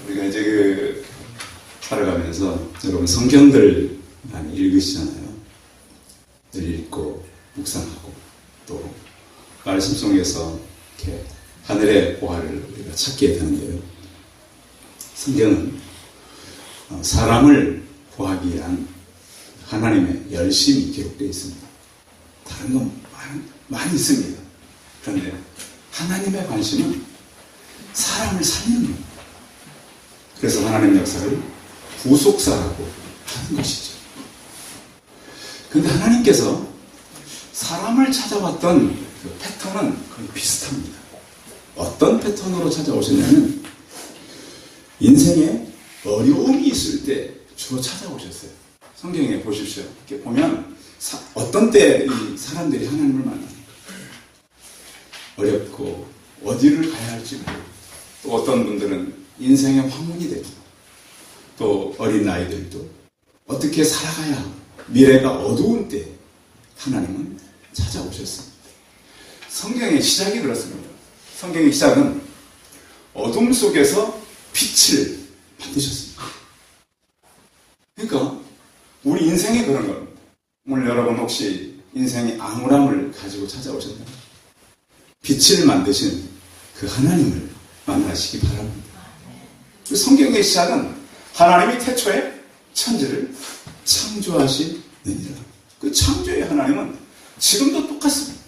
우리가 이제 살아가면서 여러분 성경들 많이 읽으시잖아요. 늘 읽고 묵상하고 또 말씀 속에서 이렇게 하늘의 보화를 우리가 찾게 되는데요. 성경은 사람을 구하기 위한 하나님의 열심이 기록되어 있습니다. 다른 건 많이 있습니다. 그런데 하나님의 관심은 사람을 살리는 겁니다. 그래서 하나님의 역사를 구속사라고 하는 것이죠. 그런데 하나님께서 사람을 찾아왔던 그 패턴은 거의 비슷합니다. 어떤 패턴으로 찾아오셨냐면 인생에 어려움이 있을 때 주로 찾아오셨어요. 성경에 보십시오. 이렇게 보면 어떤 때 이 사람들이 하나님을 만납니까? 어렵고 어디를 가야 할지 모르고 또 어떤 분들은 인생의 황혼이 되고 또 어린 아이들도 어떻게 살아가야 미래가 어두운 때 하나님은 찾아오셨습니다. 성경의 시작이 그렇습니다. 성경의 시작은 어둠 속에서 빛을 만드셨습니다. 그러니까 우리 인생에 그런 겁니다. 오늘 여러분 혹시 인생의 암울함을 가지고 찾아오셨나요? 빛을 만드신 그 하나님을 만나시기 바랍니다. 그 성경의 시작은 하나님이 태초에 천지를 창조하시느니라. 그 창조의 하나님은 지금도 똑같습니다.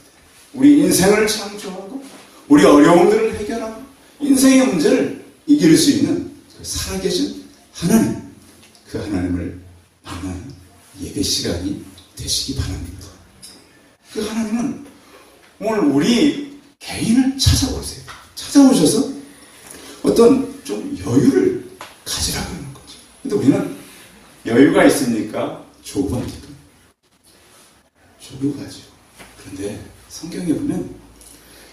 우리 인생을 창조하고 우리 어려움들을 해결하고 인생의 문제를 이길 수 있는 그 살아계신 하나님, 그 하나님을 만나는 예배 시간이 되시기 바랍니다. 그 하나님은 오늘 우리 개인을 찾아오세요. 찾아오셔서 어떤 좀 여유를 가지라고 하는 거죠. 근데 우리는 여유가 있으니까 좁아지고 좁아가죠. 그런데 성경에 보면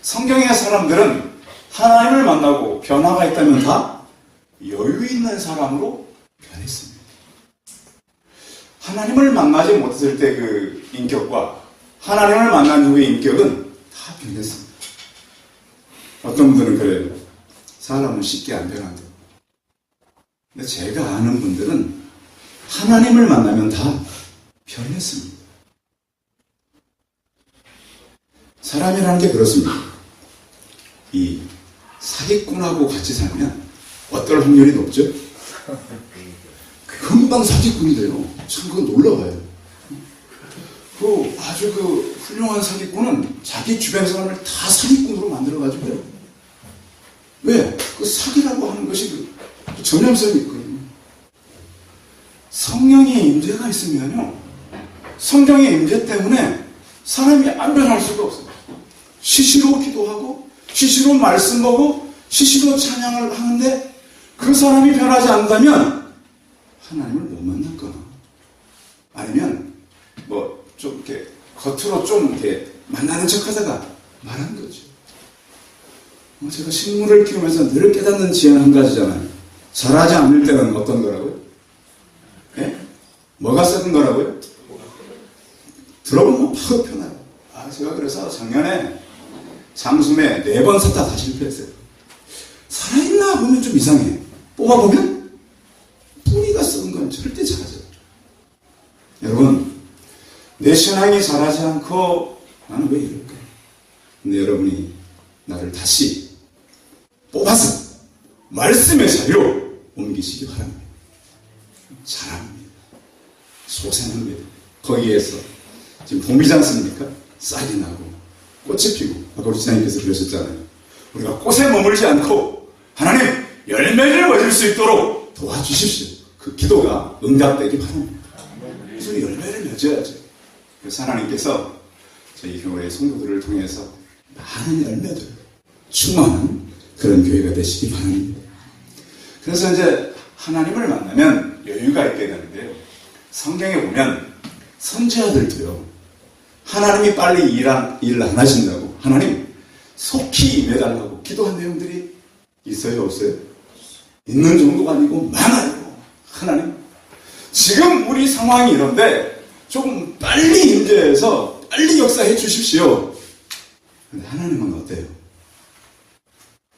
성경의 사람들은 하나님을 만나고 변화가 있다면 다 여유 있는 사람으로 변했습니다. 하나님을 만나지 못했을 때 그 인격과 하나님을 만난 후의 인격은 다 변했습니다. 어떤 분들은 그래요. 사람은 쉽게 안 변한다. 근데 제가 아는 분들은 하나님을 만나면 다 변했습니다. 사람이라는 게 그렇습니다. 이 사기꾼하고 같이 살면 어떨 확률이 높죠? 금방 사기꾼이 돼요. 참 그거 놀라워요. 아주 훌륭한 사기꾼은 자기 주변 사람을 다 사기꾼으로 만들어가지고요. 왜? 그 사기라고 하는 것이 전염성이 있거든요. 성령의 임재가 있으면요. 성령의 임재 때문에 사람이 안 변할 수가 없어요. 시시로 기도하고 시시로 말씀 보고 시시로 찬양을 하는데 그 사람이 변하지 않는다면 하나님을 못 만났거나 아니면 좀 이렇게 겉으로 좀 이렇게 만나는 척 하다가 말한 거죠. 제가 식물을 키우면서 늘 깨닫는 지혜는 한 가지잖아요. 자라지 않을 때는 어떤 거라고요? 예? 뭐가 썩은 거라고요? 들어보면 바로 편해요. 제가 그래서 작년에 장숨에 4번 샀다 다 실패했어요. 살아있나 보면 좀 이상해. 뽑아보면 뿌리가 썩은 건 절대 자라지 않아요. 여러분, 내 신앙이 자라지 않고 나는 왜 이럴까? 근데 여러분이 나를 다시 뽑아서 말씀의 자리로 옮기시기 바랍니다. 자랍니다. 소생합니다. 거기에서 지금 봄이지 않습니까? 싹이 나고 꽃이 피고 아까 우리 지사님께서 그러셨잖아요. 우리가 꽃에 머물지 않고 하나님 열매를 맺을 수 있도록 도와주십시오. 그 기도가 응답되기 바랍니다. 그래서 열매를 맺어야죠. 그래서 하나님께서 저희 교회 성도들을 통해서 많은 열매들 충만한 그런 교회가 되시기 바랍니다. 그래서 이제 하나님을 만나면 여유가 있게 되는데요. 성경에 보면 선지자들도요. 하나님이 빨리 일 안 하신다고 하나님 속히 임해달라고 기도한 내용들이 있어요? 없어요? 있는 정도가 아니고 많아요. 하나님 지금 우리 상황이 이런데 조금 빨리 임재해서 빨리 역사해 주십시오. 근데 하나님은 어때요?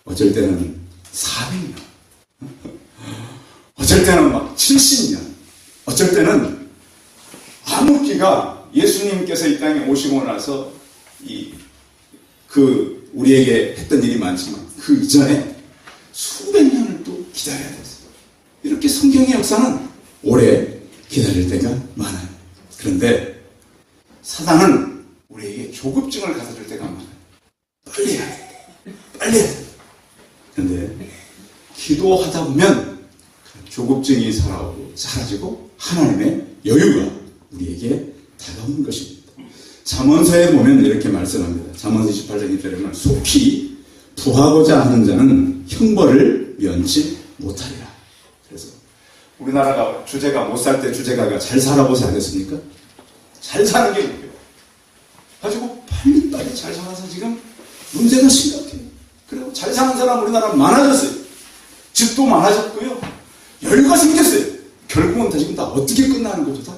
어쩔 때는 400년 어쩔 때는 막 70년, 어쩔 때는 암흑기가 예수님께서 이 땅에 오시고 나서 우리에게 했던 일이 많지만 그 이전에 수백 년을 또 기다려야 됐어요. 이렇게 성경의 역사는 오래 기다릴 때가 많아요. 그런데 사단은 우리에게 조급증을 가져줄 때가 많아요. 빨리 해야 돼. 빨리 해야 돼. 그런데 기도하다 보면 조급증이 사라지고 하나님의 여유가 우리에게 다가오는 것입니다. 잠언서에 보면 이렇게 말씀합니다. 잠언서 28장 1절에 보면 속히 부하고자 하는 자는 형벌을 면치 못하리라. 그래서 우리나라가 주제가 못 살 때 주제가가 잘 살아보지 않았습니까? 잘 사는 게 목표예요. 가지고 빨리빨리 잘 살아서 지금 문제가 심각해요. 그리고 잘 사는 사람 우리나라 많아졌어요. 집도 많아졌고요. 여유가 생겼어요. 결국은 다 지금 다 어떻게 끝나는 거죠? 다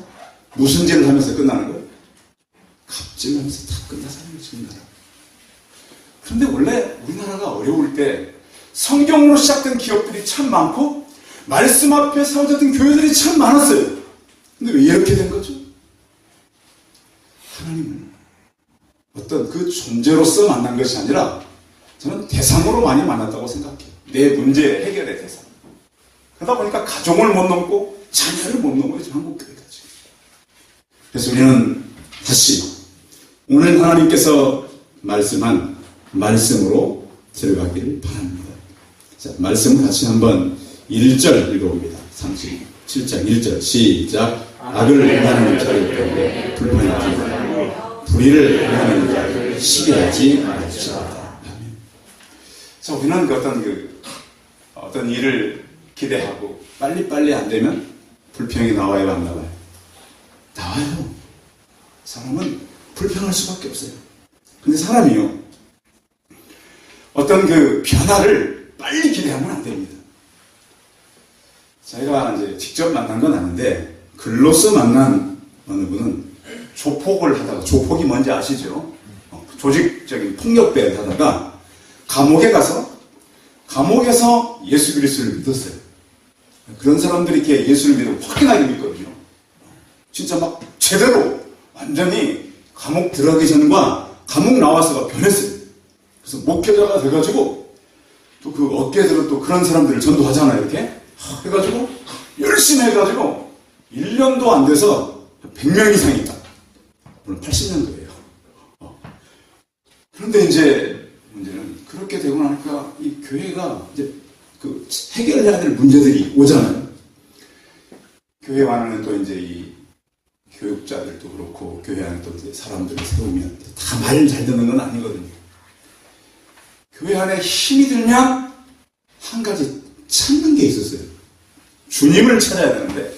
무슨 죄를 하면서 끝나는 거예요? 갑질하면서 다 끝나사는 거죠. 지금 나라. 그런데 원래 우리나라가 어려울 때 성경으로 시작된 기업들이 참 많고 말씀 앞에 세워졌던 교회들이 참 많았어요. 근데 왜 이렇게 된 거죠? 하나님은 어떤 그 존재로서 만난 것이 아니라 저는 대상으로 많이 만났다고 생각해요. 내 문제 해결의 대상. 그러다 보니까 가정을 못 넘고 자녀를 못 넘어요. 한국교회까지. 그래서 우리는 다시 오늘 하나님께서 말씀한 말씀으로 들어가기를 바랍니다. 자, 말씀 같이 한번 1절 읽어봅니다. 37장 1절 시작. 악을 행하는 자를 때문에 불편하지 말고 불의를 행하는 자를 시기하지 말지어다. 자, 우리는 어떤 일을 기대하고 빨리빨리 안 되면 불평이 나와요, 안 나와요? 나와요. 사람은 불평할 수밖에 없어요. 근데 사람이요, 어떤 그 변화를 빨리 기대하면 안 됩니다. 제가 이제 직접 만난 건 아닌데 글로서 만난 어느 분은 조폭을 하다가, 조폭이 뭔지 아시죠? 조직적인 폭력배를 하다가 감옥에서 예수 그리스도를 믿었어요. 그런 사람들이 이렇게 예수를 믿으면 확연하게 믿거든요. 진짜 막 제대로 완전히 감옥 들어가기 전과 감옥 나와서가 변했어요. 그래서 목회자가 돼가지고 또 그 업계들은 또 그런 사람들을 전도하잖아요. 이렇게 해가지고 열심히 해가지고 1년도 안 돼서 100명 이상이 있다. 물론 80년도예요. 그런데 이제 문제는 그렇게 되고 나니까 이 교회가 이제 그 해결해야 될 문제들이 오잖아요. 교회 안에는 또 이제 이 교육자들도 그렇고 교회 안에 또 이제 사람들을 세우면 다 말 잘 듣는 건 아니거든요. 교회 안에 힘이 들면 한 가지 찾는 게 있었어요. 주님을 찾아야 되는데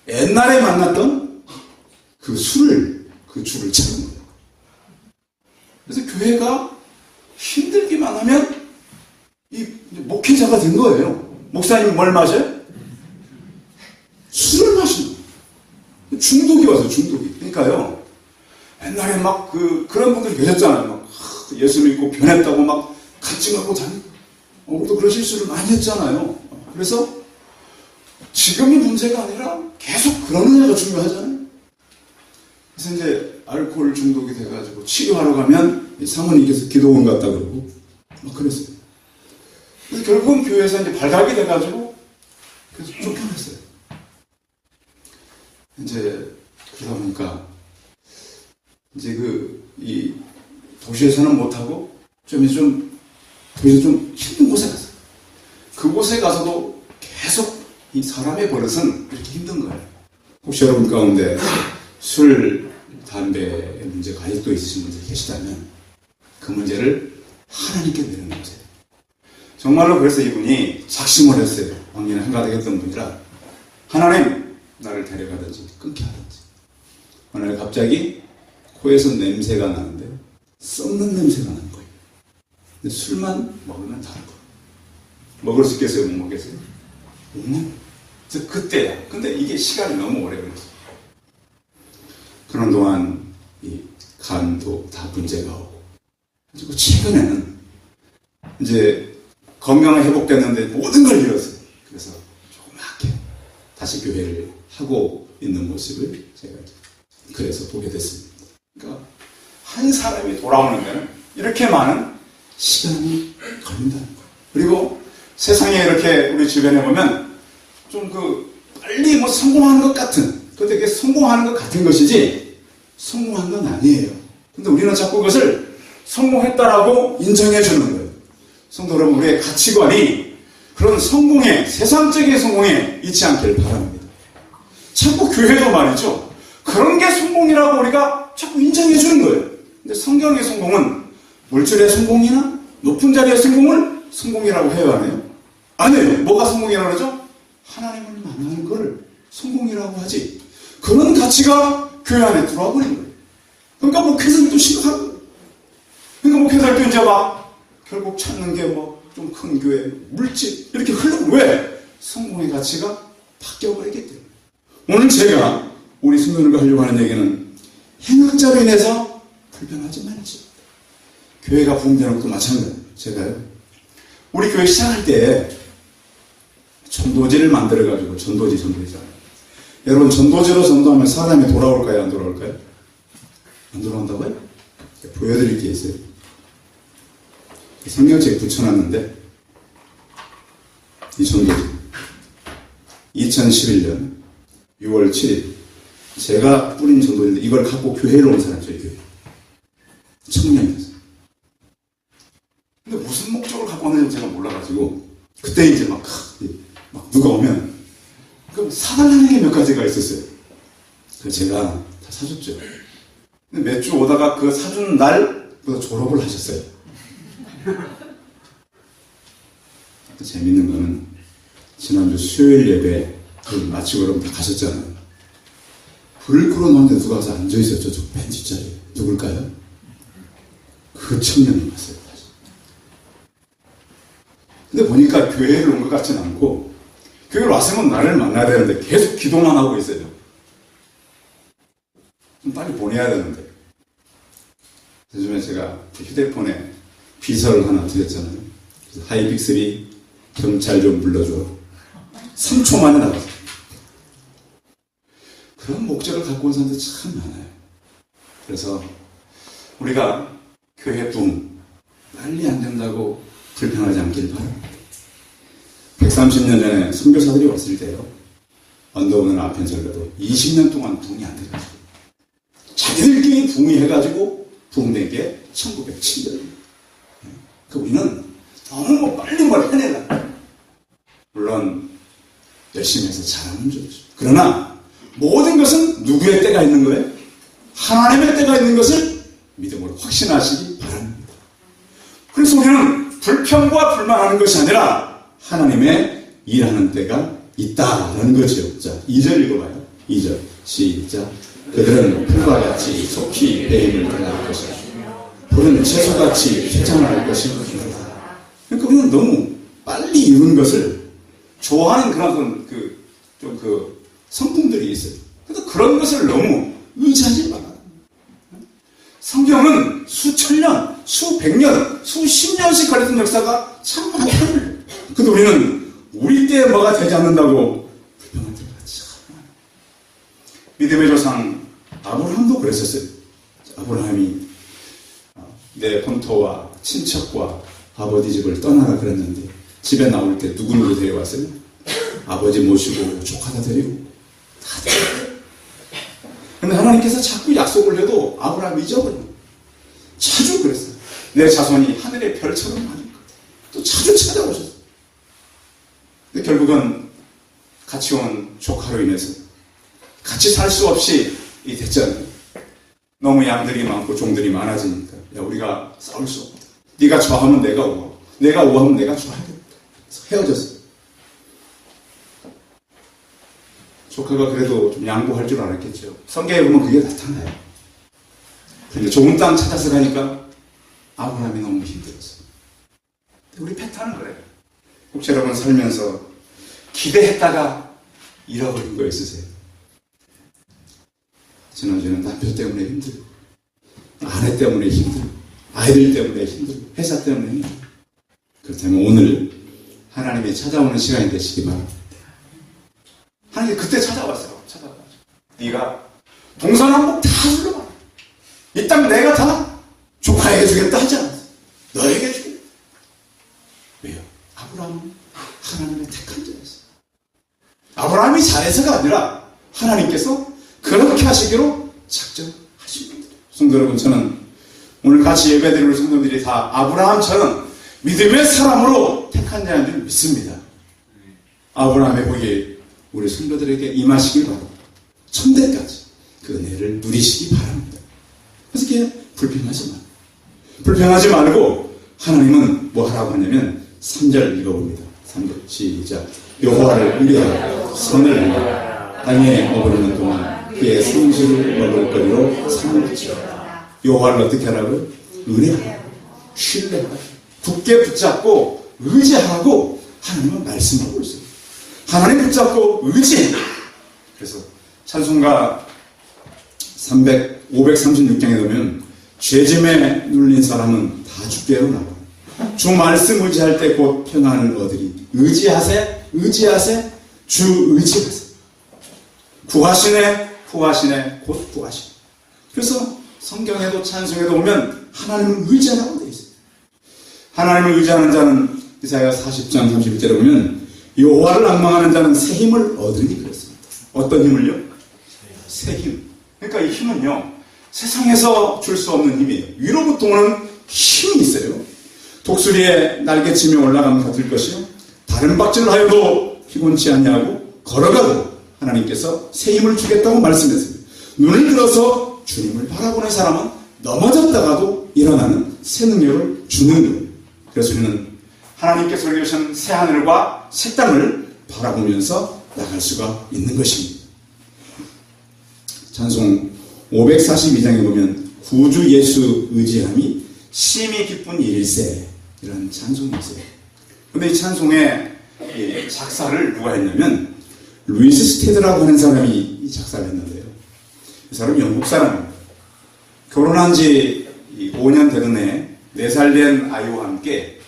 옛날에 만났던 그 줄을 찾는 거예요. 그래서 교회가 힘들기만 하면 이 목회자가 된 거예요. 목사님 뭘 마셔요? 술을 마시는 거예요. 중독이 와서 중독이. 그러니까요. 옛날에 막 그런 분들이 계셨잖아요. 막 예수 믿고 변했다고 막 같이 가고 다니고. 우리도 그런 실수를 많이 했잖아요. 그래서 지금이 문제가 아니라 계속 그러는 애가 중요하잖아요. 그래서 이제 알코올 중독이 돼가지고 치료하러 가면 사모님께서 기도원 갔다 그러고 막 그랬어요. 그래서 결국은 교회에서 이제 발각이 돼가지고 그래서 쫓겨났어요. 이제 그러다 보니까 이제 이 도시에서는 못하고 도시에서 좀 힘든 곳에 갔어요. 그곳에 가서도 계속 이 사람의 버릇은 이렇게 힘든 거예요. 혹시 여러분 가운데 술, 담배의 문제가 아직도 있으신 분들 계시다면 그 문제를 하나님께 내려놓으세요. 정말로 그래서 이분이 작심을 했어요. 왕년에 한가득했던 분이라 하나님 나를 데려가든지 끊게 하든지. 어느 날 갑자기 코에서 냄새가 나는데 썩는 냄새가 나는 거예요. 근데 술만 먹으면 다른 거예요. 먹을 수 있겠어요? 못 먹겠어요? 못 먹어요. 그래서 그때야. 근데 이게 시간이 너무 오래 걸렸어요. 그런 동안 이 간도 다 문제가 오고. 그리고 최근에는 이제 건강이 회복됐는데 모든 걸 잃었어요. 그래서 조그맣게 다시 교회를 하고 있는 모습을 제가 그래서 보게 됐습니다. 그러니까 한 사람이 돌아오는 데는 이렇게 많은 시간이 걸린다는 거예요. 그리고 세상에 이렇게 우리 주변에 보면 좀 빨리 성공하는 것 같은, 되게 성공하는 것 같은 것이지 성공한 건 아니에요. 근데 우리는 자꾸 그것을 성공했다라고 인정해 주는 거예요. 성도 여러분, 우리의 가치관이 그런 성공에, 세상적인 성공에 있지 않기를 바랍니다. 자꾸 교회도 말이죠. 그런 게 성공이라고 우리가 자꾸 인정해 주는 거예요. 근데 성경의 성공은 물질의 성공이나 높은 자리의 성공을 성공이라고 해요, 안 해요? 아니에요. 뭐가 성공이라고 그러죠? 하나님을 만나는 걸 성공이라고 하지. 그런 가치가 교회 안에 들어와 버린 거예요. 그러니까 목회자들도 심각한 거예요. 그러니까 목회자들도 이제 결국 찾는 게 좀 큰 교회, 물질, 이렇게 흘러요. 왜? 성공의 가치가 바뀌어버리기 때문에. 오늘 제가 우리 성도들과 하려고 하는 얘기는 행악자로 인해서 불편하지 말지. 교회가 부흥되는 것도 마찬가지예요. 제가요, 우리 교회 시작할 때 전도지를 만들어가지고, 전도지잖아요. 여러분, 전도지로 전도하면 사람이 돌아올까요? 안 돌아올까요? 안 돌아온다고요? 보여드릴 게 있어요. 성경책에 붙여놨는데, 이 전도지 2011년 6월 7일 제가 뿌린 전도지인데 이걸 갖고 교회로 온 사람, 저희 교회 청년이었어요. 근데 무슨 목적으로 갖고 왔는지 제가 몰라가지고 그때 이제 막 누가 오면 사달라는 게 몇 가지가 있었어요. 그래서 제가 다 사줬죠. 근데 몇 주 오다가 그 사준 날부터 졸업을 하셨어요. 또 재밌는 거는 지난주 수요일 예배 마치고 여러분 다 가셨잖아요. 불을 끌어놓는데 누가 와서 앉아있었죠. 저 맨 뒷자리에. 누굴까요? 그 청년이 왔어요. 다시. 근데 보니까 교회를 온 것 같지는 않고, 교회를 왔으면 나를 만나야 되는데 계속 기도만 하고 있어요. 좀 빨리 보내야 되는데. 요즘에 제가 휴대폰에 비서를 하나 드렸잖아요. 그래서 하이픽셀이 경찰 좀 불러줘. 3초 만에 나갔어요. 그런 목적을 갖고 온 사람들 참 많아요. 그래서 우리가 교회 붐 빨리 안 된다고 불평하지 않길 바랍니다. 130년 전에 선교사들이 왔을 때요, 언더우드 아펜설교도 20년 동안 붐이 안 돼가지고 자기들끼리 붐이 붐된 게 1907년. 우리는 너무 빨리 뭘 해내라. 물론 열심히 해서 잘하면 좋죠. 그러나 모든 것은 누구의 때가 있는 거예요? 하나님의 때가 있는 것을 믿음으로 확신하시기 바랍니다. 그래서 우리는 불평과 불만하는 것이 아니라 하나님의 일하는 때가 있다라는 거죠. 자, 2절 읽어봐요. 2절 시작. 그들은 풀과 같이 속히 배임을 당할 것이다. 불은 채소같이 휘장할 것이다. 그러니까 우리는 너무 빨리 이룬 것을 좋아하는 그런 성품들이 있어요. 그래서 그런 것을 너무 의지하지 마라. 성경은 수천 년, 수백 년, 수십 년씩 걸렸던 역사가 참 많아요. 근데 우리는 우리 때에 뭐가 되지 않는다고 불평할 때가 참 많아요. 믿음의 조상 아브라함도 그랬었어요. 아브라함이 내 본토와 친척과 아버지 집을 떠나라 그랬는데 집에 나올 때 누구 데려왔어요? 아버지 모시고 조카다 데리고 다 데려왔어요. 근데 하나님께서 자꾸 약속을 해도 아브라함이 잊어버려요. 자주 그랬어요. 내 자손이 하늘의 별처럼 많을 거예요. 또 자주 찾아오셨어요. 근데 결국은 같이 온 조카로 인해서 같이 살 수 없이 됐잖아요. 너무 양들이 많고 종들이 많아지니까 야, 우리가 싸울 수 없다. 네가 좋아하면 내가 오고 내가 오하면 내가 좋아하겠다. 그래서 헤어졌어요. 조카가 그래도 좀 양보할 줄 알았겠죠. 성경에 보면 그게 나타나요. 그런데 좋은 땅 찾아서 가니까 아브라함이 너무 힘들었어요. 우리 패턴은 그래요. 혹시 여러분 살면서 기대했다가 잃어버린 거 있으세요? 지난주에는 남편 때문에 힘들고 아내 때문에 힘들고 아이들 때문에 힘들고 회사 때문에 힘들고 그렇다면 오늘 하나님이 찾아오는 시간이 되시기 바랍니다. 하나님 하나님이 그때 찾아왔어요. 찾아와가지고 네가 동서남북 다 둘러봐. 이 땅 내가 다 조카에게 주겠다 하지 않았어. 너에게 주겠다. 왜요? 아브라함은 하나님의 택한 자였어요. 아브라함이 잘해서가 아니라 하나님께서 그렇게 하시기로 작정하신 분들이에요. 성도 여러분, 저는 오늘 같이 예배드리는 성도들이 다 아브라함처럼 믿음의 사람으로 택한 자인 줄 믿습니다. 아브라함의 복이 우리 성도들에게 임하시길 바랍니다. 천대까지 그 은혜를 누리시기 바랍니다. 그래서 이렇게 불평하지 말고 하나님은 뭐 하라고 하냐면 3절 읽어봅니다. 3절 시작. 여호와를 의뢰하여 선을 행하라. 땅에 머무르는 동안 그의 성실을 먹을 거리로 삼을지어다. 여호와를 어떻게 하라고요? 의뢰하라. 신뢰하라. 굳게 붙잡고 의지하고 하나님은 말씀하고 있어요. 하나님 붙잡고 의지해. 그래서 찬송가 536장에 보면 죄짐에 눌린 사람은 다 주께로 나와. 주 말씀 의지할 때 곧 평안을 얻으리. 의지하세, 주 의지하세. 구하시네, 곧 구하시네. 그래서 성경에도 찬송에도 보면 하나님을 의지하라고 되어 있어요. 하나님을 의지하는 자는 이사야 40장 31절에 보면 여호와를 앙망하는 자는 새 힘을 얻으니 그랬습니다. 어떤 힘을요? 새 힘. 그러니까 이 힘은요, 세상에서 줄 수 없는 힘이에요. 위로부터 오는 힘이 있어요. 독수리의 날개치며 올라가면 같을 것이요, 다른 박질을 하여도 피곤치 않냐고 걸어가도 하나님께서 새 힘을 주겠다고 말씀했습니다. 눈을 들어서 주님을 바라보는 사람은 넘어졌다가도 일어나는 새 능력을 주는 거예요. 그래서 우리는 하나님께서 우리에게 주신 새 하늘과 새 땅을 바라보면서 나갈 수가 있는 것입니다. 찬송 542장에 보면 구주 예수 의지함이 심히 기쁜 일일세, 이런 찬송이 있어요. 그런데 이 찬송의 작사를 누가 했냐면 루이스 스테드라고 하는 사람이 이 작사를 했는데요. 이 사람은 영국 사람입니다. 결혼한 지 5년 되던 해 4살 된 아이와 함께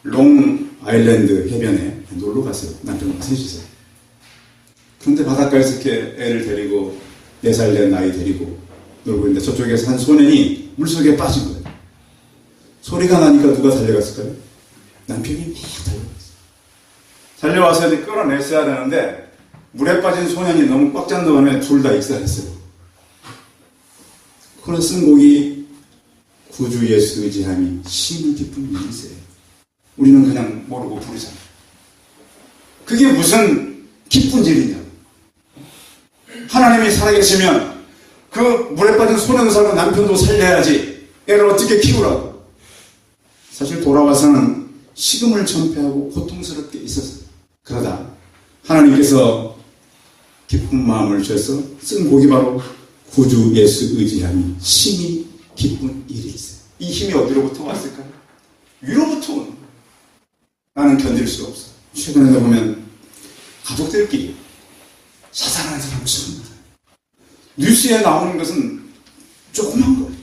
롱 아일랜드 해변에 놀러 갔어요. 남편과 셋이서. 그런데 바닷가에서 이렇게 애를 데리고 4살 된 아이 데리고 놀고 있는데 저쪽에서 한 소년이 물속에 빠진 거예요. 소리가 나니까 누가 달려갔을까요? 남편이 막 달려갔어요. 달려와서 이제 끌어냈어야 되는데 물에 빠진 소년이 너무 꽉 찬 동안에 둘 다 익사했어요. 그런 쓴 곡이 구주 예수 의지함이 심히 깊은 일이세요. 우리는 그냥 모르고 부르잖아요. 그게 무슨 기쁜 일이냐. 하나님이 살아계시면 그 물에 빠진 소년 살고 남편도 살려야지. 애를 어떻게 키우라고. 사실 돌아와서는 식음을 전폐하고 고통스럽게 있었어요. 그러다 하나님께서 기쁜 마음을 주셔서 쓴 곡이 바로 구주 예수 의지함이 심히 기쁜 일이 있어요. 이 힘이 어디로부터 왔을까요? 위로부터 오는 거예요. 나는 견딜 수가 없어. 최근에도 보면 가족들끼리 자살하는 사람처럼 뉴스에 나오는 것은 조그만 거예요.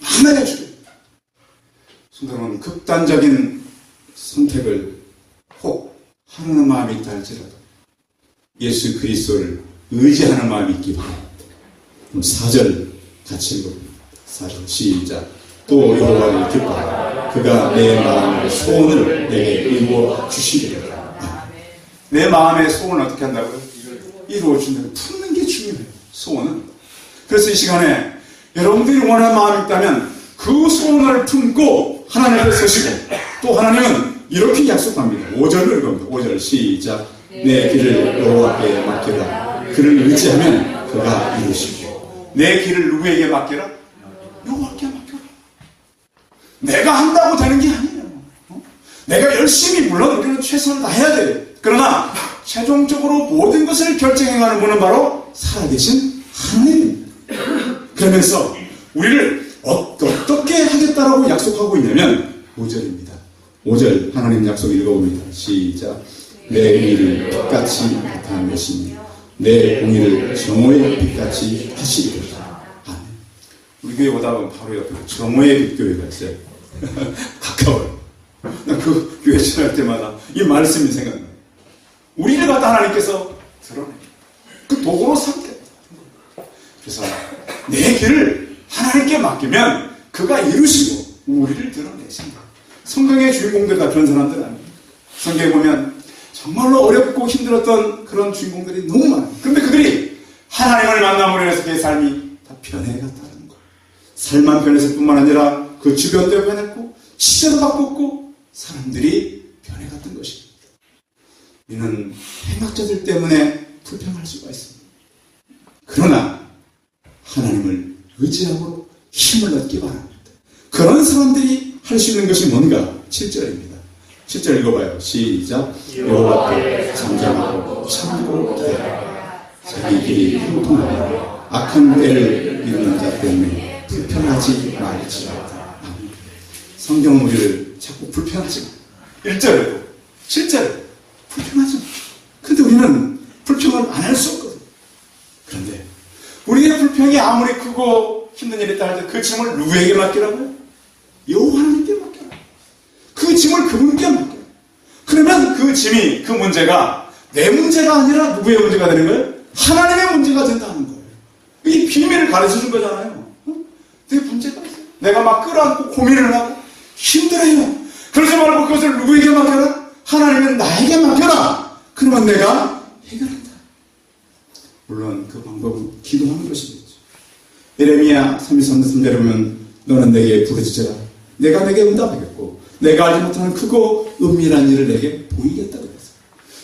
하나의 주요. 성도는 극단적인 선택을 혹 하는 마음이 있다 할지라도 예수 그리스도를 의지하는 마음이 있기 바랍니다. 그럼 4절 같이 읽어봅니다. 4절 시작. 또 여호와를 기뻐하라. 그가 내 마음의 소원을 내게 이루어 주시리라. 내 마음의 소원을 어떻게 한다고요? 이루어 준다고. 품는 게 중요해요. 소원은. 그래서 이 시간에 여러분들이 원하는 마음이 있다면 그 소원을 품고 하나님 앞에 서시고, 또 하나님은 이렇게 약속합니다. 5절을 읽어봅니다. 5절 시작. 내 길을 여호와께 맡기라. 그를 의지하면 그가 이루시고. 내 길을 누구에게 맡기라? 여호와께 맡겨라. 내가 한다고 되는 게 아니에요. 내가 열심히, 물론 우리는 최선을 다해야 돼요. 그러나 최종적으로 모든 것을 결정해가는 분은 바로 살아계신 하나님입니다. 그러면서 우리를 어떻게 하겠다라고 약속하고 있냐면 5절입니다. 5절 하나님 약속 읽어봅니다. 시작. 내 의를 빛같이 나타내시니 내 공의를 정오의 빛같이 하시리로다. 아멘. 우리 교회 오다 보면 바로 옆에 정오의 빛교회가 있어요. 가까워요. 그 교회 지날 때마다 이 말씀이 생각나요. 우리를 갖다 하나님께서 드러내요. 그 도구로 삼겠다. 그래서 내 길을 하나님께 맡기면 그가 이루시고 우리를 드러내신다. 성경의 주인공들 다 그런 사람들 아닙니까? 성경에 보면 정말로 어렵고 힘들었던 그런 주인공들이 너무 많아요. 그런데 그들이 하나님을 만남으로 해서 그의 삶이 다 변해갔다는 거예요. 삶만 변했을 뿐만 아니라 그 주변도 변했고 시대도 바꿨고 사람들이 변해갔던 것입니다. 우리는 행악자들 때문에 불평할 수가 있습니다. 그러나 하나님을 의지하고 힘을 얻기 바랍니다. 그런 사람들이 할 수 있는 것이 뭔가? 7절입니다. 7절 읽어봐요. 시작. 여호와 앞에 잠잠하고 참고 기다려 자기 길이 형통하며 악한 때를 이루는 자 때문에 불평하지 말지어다. 성경은 우리를 자꾸 불평하지 마. 1절에도 7절에도 불평하지 마. 근데 우리는 불평을 안 할 수 없거든. 그런데 우리의 불평이 아무리 크고 힘든 일이 있다 할 때 그 짐을 누구에게 맡기라고요? 여호와 하나님께 맡겨라. 그 짐을 그분께 맡겨라. 그러면 그 짐이, 그 문제가 내 문제가 아니라 누구의 문제가 되는 거예요? 하나님의 문제가 된다는 거예요. 이 비밀을 가르쳐 준 거잖아요. 내 문제가 있어요. 내가 막 끌어안고 고민을 하고 힘들어요. 그러지 말고 그것을 누구에게 맡겨라? 하나님은 나에게 맡겨라. 그러면 내가 해결한다. 물론 그 방법은 기도하는 것이겠죠. 예레미야 33절에 보면 너는 내게 부르짖으라. 내가 내게 응답하겠고 내가 알지 못하는 크고 은밀한 일을 내게 보이겠다 그랬어요.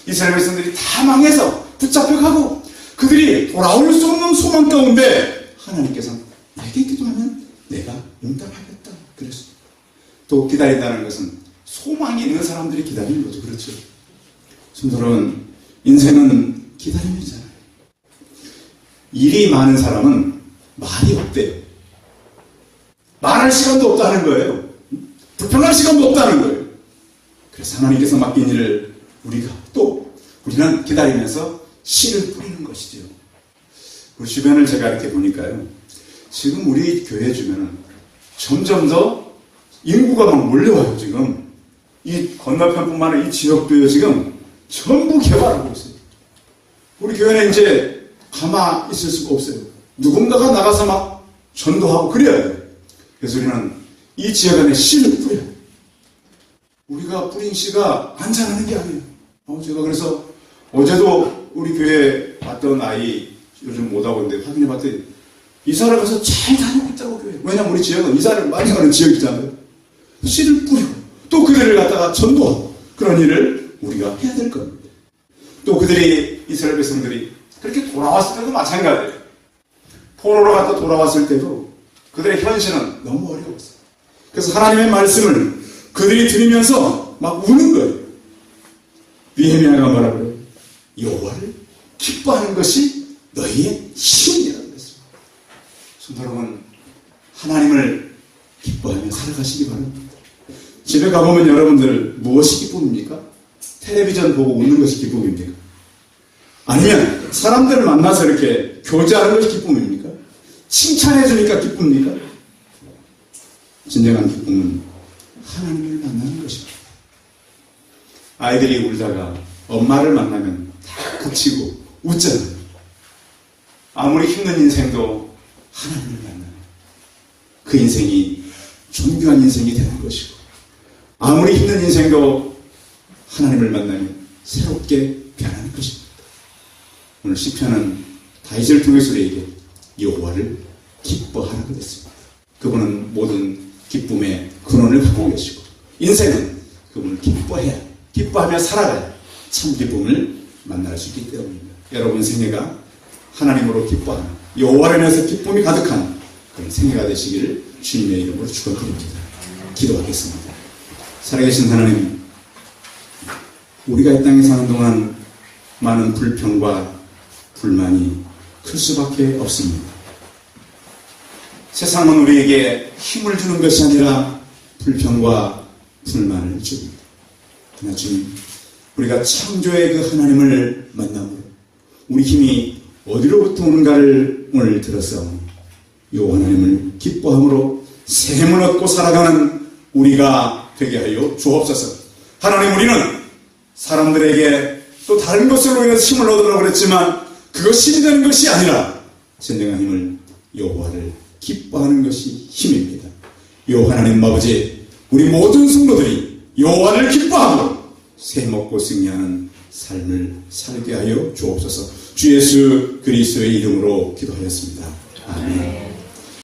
이스라엘 백성들이 다 망해서 붙잡혀가고 그들이 돌아올 수 없는 소망 가운데 하나님께서 내게 기도하면 내가 응답하겠다 그랬습니다. 또 기다린다는 것은 소망이 있는 사람들이 기다리는 거죠. 그렇죠. 성도는 인생은 기다림이잖아요. 일이 많은 사람은 말이 없대요. 말할 시간도 없다는 거예요. 불평할 시간도 없다는 거예요. 그래서 하나님께서 맡긴 일을 우리는 기다리면서 씨를 뿌리는 것이죠. 우리 주변을 제가 이렇게 보니까요. 지금 우리 교회 주변은 점점 더 인구가 막 몰려와요. 지금 이 건너편뿐만 아니라 이 지역도요. 지금 전부 개발하고 있어요. 우리 교회는 이제 가만히 있을 수가 없어요. 누군가가 나가서 막 전도하고 그래야 돼요. 그래서 우리는 이 지역 안에 씨를 뿌려요. 우리가 뿌린 씨가 안 자라는 게 아니에요. 제가 그래서 어제도 우리 교회 왔던 아이 요즘 못 하고 있는데 확인해 봤더니 이사를 가서 잘 다니고 있다고 교회. 왜냐면 우리 지역은 이사를 많이 가는 지역이잖아요. 씨를 뿌리고 또 그들을 갖다가 전도하고 그런 일을 우리가 해야 될 겁니다. 또 그들이 이스라엘 백성들이 그렇게 돌아왔을 때도 마찬가지예요. 포로로 갔다 돌아왔을 때도 그들의 현실은 너무 어려웠어요. 그래서 하나님의 말씀을 그들이 들으면서 막 우는 거예요. 느헤미야가 뭐라 그래요? 여호와를 기뻐하는 것이 너희의 힘이라고 그랬습니다. 성도 여러분, 하나님을 기뻐하며 살아가시기 바랍니다. 집에 가보면 여러분들 무엇이 기쁨입니까? 텔레비전 보고 웃는 것이 기쁨입니까? 아니면 사람들을 만나서 이렇게 교제하는 것이 기쁨입니까? 칭찬해 주니까 기쁩니까? 진정한 기쁨은 하나님을 만나는 것입니다. 아이들이 울다가 엄마를 만나면 다 그치고 웃잖아요. 아무리 힘든 인생도 하나님을 만나면 그 인생이 존귀한 인생이 되는 것이고, 아무리 힘든 인생도 하나님을 만나면 새롭게 변하는 것입니다. 오늘 시편은 다윗을 통해서 우리에게 여호와를 기뻐하라고 했습니다. 그분은 모든 기쁨의 근원을 갖고 계시고 인생은 그분을 기뻐하며 살아가야 참 기쁨을 만날 수 있기 때문입니다. 여러분 생애가 하나님으로 기뻐하는, 여호와를 인해서 기쁨이 가득한 그런 생애가 되시기를 주님의 이름으로 축원드립니다. 기도하겠습니다. 살아계신 하나님, 우리가 이 땅에 사는 동안 많은 불평과 불만이 클 수밖에 없습니다. 세상은 우리에게 힘을 주는 것이 아니라 불평과 불만을 줍니다. 그러나 주님, 우리가 창조의 그 하나님을 만남으로 우리 힘이 어디로부터 오는가를 오늘 들어서 요 하나님을 기뻐함으로 새 힘을 얻고 살아가는 우리가 되게 하여 주옵소서. 하나님, 우리는 사람들에게 또 다른 것으로 인해서 힘을 얻으려고 그랬지만 그것이 힘이 되는 것이 아니라 진정한 힘을 여호와를 기뻐하는 것이 힘입니다. 여호와 하나님 아버지, 우리 모든 성도들이 여호와를 기뻐하고 새 먹고 승리하는 삶을 살게 하여 주옵소서. 주 예수 그리스도의 이름으로 기도하였습니다. 아멘.